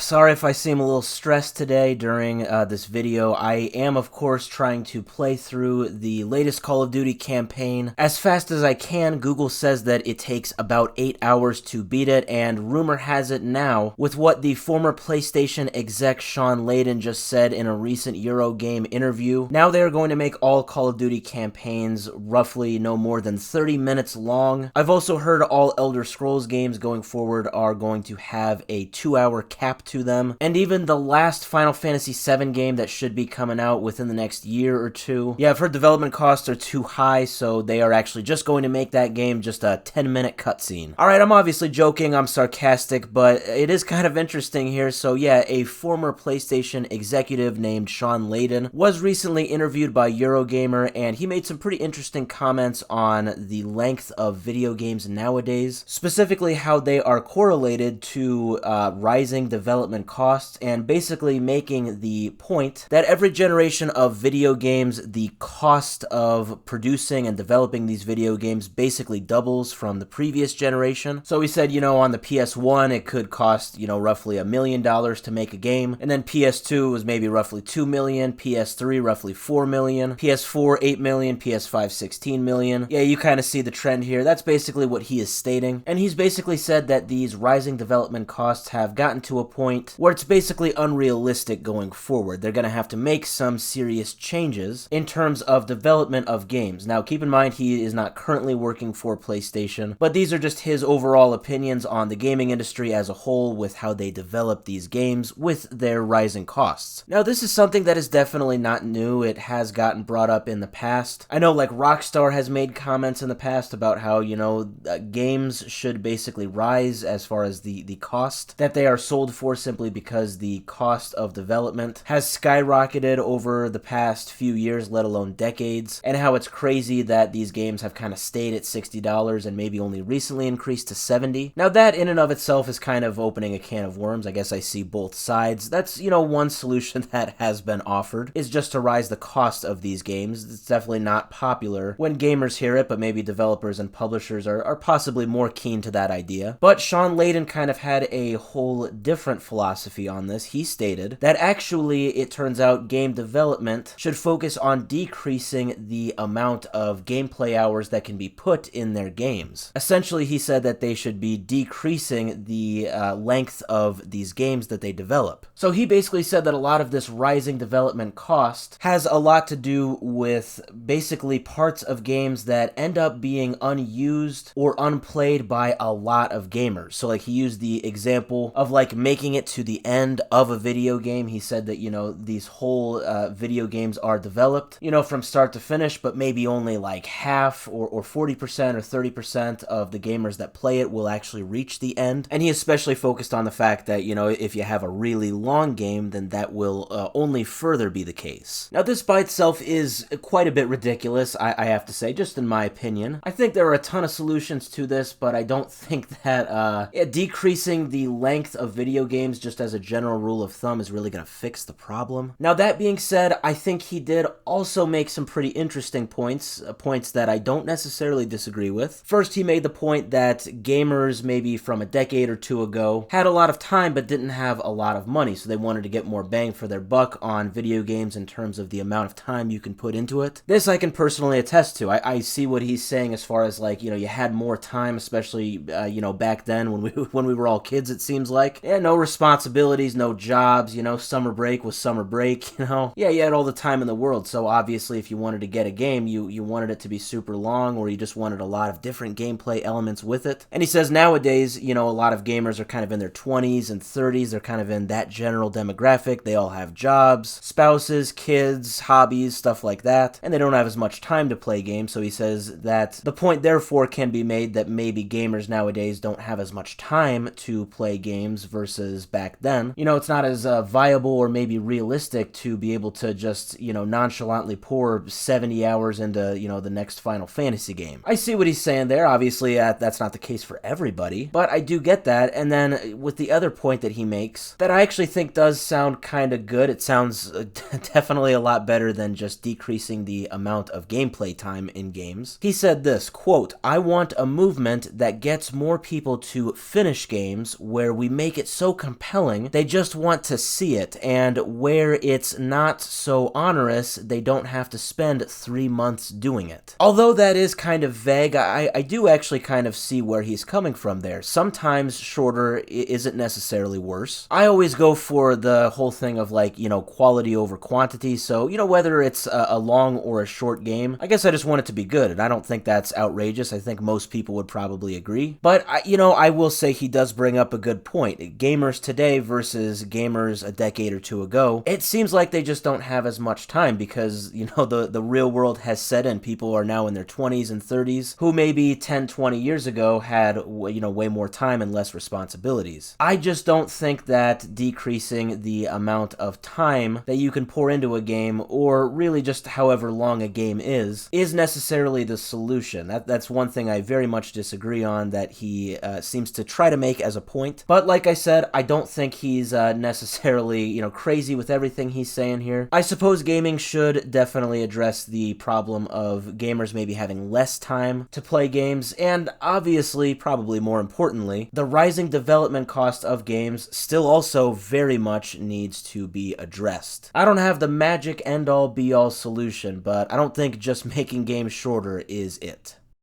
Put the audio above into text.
Sorry if I seem a little stressed today during this video. I am, of course, trying to play through the latest Call of Duty campaign as fast as I can. Google says that it takes about 8 hours to beat it, and rumor has it now, with what the former PlayStation exec Shawn Layden just said in a recent Eurogamer interview, now they are going to make all Call of Duty campaigns roughly no more than 30 minutes long. I've also heard all Elder Scrolls games going forward are going to have a 2-hour cap to them, and even the last Final Fantasy VII game that should be coming out within the next year or two. Yeah, I've heard development costs are too high, so they are actually just going to make that game just a 10-minute cutscene. Alright, I'm obviously joking, I'm sarcastic, but it is kind of interesting here. So yeah, a former PlayStation executive named Shawn Layden was recently interviewed by Eurogamer, and he made some pretty interesting comments on the length of video games nowadays, specifically how they are correlated to rising development costs, and basically making the point that every generation of video games, the cost of producing and developing these video games basically doubles from the previous generation. So he said, on the PS1 it could cost, roughly $1 million to make a game, and then PS2 was maybe roughly $2 million, PS3 roughly $4 million, PS4 $8 million, PS5 $16 million. Yeah, you kind of see the trend here. That's basically what he is stating, and he's basically said that these rising development costs have gotten to a point where it's basically unrealistic going forward. They're going to have to make some serious changes in terms of development of games. Now, keep in mind, he is not currently working for PlayStation, but these are just his overall opinions on the gaming industry as a whole with how they develop these games with their rising costs. Now, this is something that is definitely not new. It has gotten brought up in the past. I know, like, Rockstar has made comments in the past about how, games should basically rise as far as the cost that they are sold for, simply because the cost of development has skyrocketed over the past few years, let alone decades, and how it's crazy that these games have kind of stayed at $60 and maybe only recently increased to $70. Now that in and of itself is kind of opening a can of worms. I guess I see both sides. That's, one solution that has been offered, is just to rise the cost of these games. It's definitely not popular when gamers hear it, but maybe developers and publishers are possibly more keen to that idea. But Shawn Layden kind of had a whole different philosophy on this. He stated that actually it turns out game development should focus on decreasing the amount of gameplay hours that can be put in their games. Essentially, he said that they should be decreasing the length of these games that they develop. So he basically said that a lot of this rising development cost has a lot to do with basically parts of games that end up being unused or unplayed by a lot of gamers. So like he used the example of like making it to the end of a video game. He said that, these whole video games are developed, from start to finish, but maybe only like half or 40% or 30% of the gamers that play it will actually reach the end. And he especially focused on the fact that, if you have a really long game, then that will only further be the case. Now, this by itself is quite a bit ridiculous, I have to say, just in my opinion. I think there are a ton of solutions to this, but I don't think that decreasing the length of video games just as a general rule of thumb is really going to fix the problem. Now, that being said, I think he did also make some pretty interesting points that I don't necessarily disagree with. First, he made the point that gamers maybe from a decade or two ago had a lot of time but didn't have a lot of money, so they wanted to get more bang for their buck on video games in terms of the amount of time you can put into it. This I can personally attest to. I see what he's saying as far as like, you had more time, especially, back then when we were all kids, it seems like. Yeah, no responsibilities, no jobs, summer break was summer break, Yeah, you had all the time in the world, so obviously if you wanted to get a game, you wanted it to be super long, or you just wanted a lot of different gameplay elements with it. And he says nowadays, a lot of gamers are kind of in their 20s and 30s, they're kind of in that general demographic, they all have jobs, spouses, kids, hobbies, stuff like that, and they don't have as much time to play games, so he says that the point therefore can be made that maybe gamers nowadays don't have as much time to play games versus back then. It's not as viable or maybe realistic to be able to just, nonchalantly pour 70 hours into, the next Final Fantasy game. I see what he's saying there. Obviously, that's not the case for everybody, but I do get that. And then with the other point that he makes, that I actually think does sound kind of good. It sounds definitely a lot better than just decreasing the amount of gameplay time in games. He said this, quote, "I want a movement that gets more people to finish games where we make it so compelling. They just want to see it, and where it's not so onerous, they don't have to spend 3 months doing it. Although that is kind of vague, I do actually kind of see where he's coming from there. Sometimes shorter isn't necessarily worse. I always go for the whole thing of like, quality over quantity, so, whether it's a long or a short game, I guess I just want it to be good, and I don't think that's outrageous. I think most people would probably agree. But, I will say he does bring up a good point. Gamers today versus gamers a decade or two ago, it seems like they just don't have as much time because, the real world has set in. People are now in their 20s and 30s who maybe 10, 20 years ago had, way more time and less responsibilities. I just don't think that decreasing the amount of time that you can pour into a game, or really just however long a game is necessarily the solution. That's one thing I very much disagree on, that he seems to try to make as a point. But like I said, I don't think he's necessarily, crazy with everything he's saying here. I suppose gaming should definitely address the problem of gamers maybe having less time to play games, and obviously, probably more importantly, the rising development cost of games still also very much needs to be addressed. I don't have the magic end-all be-all solution, but I don't think just making games shorter is it.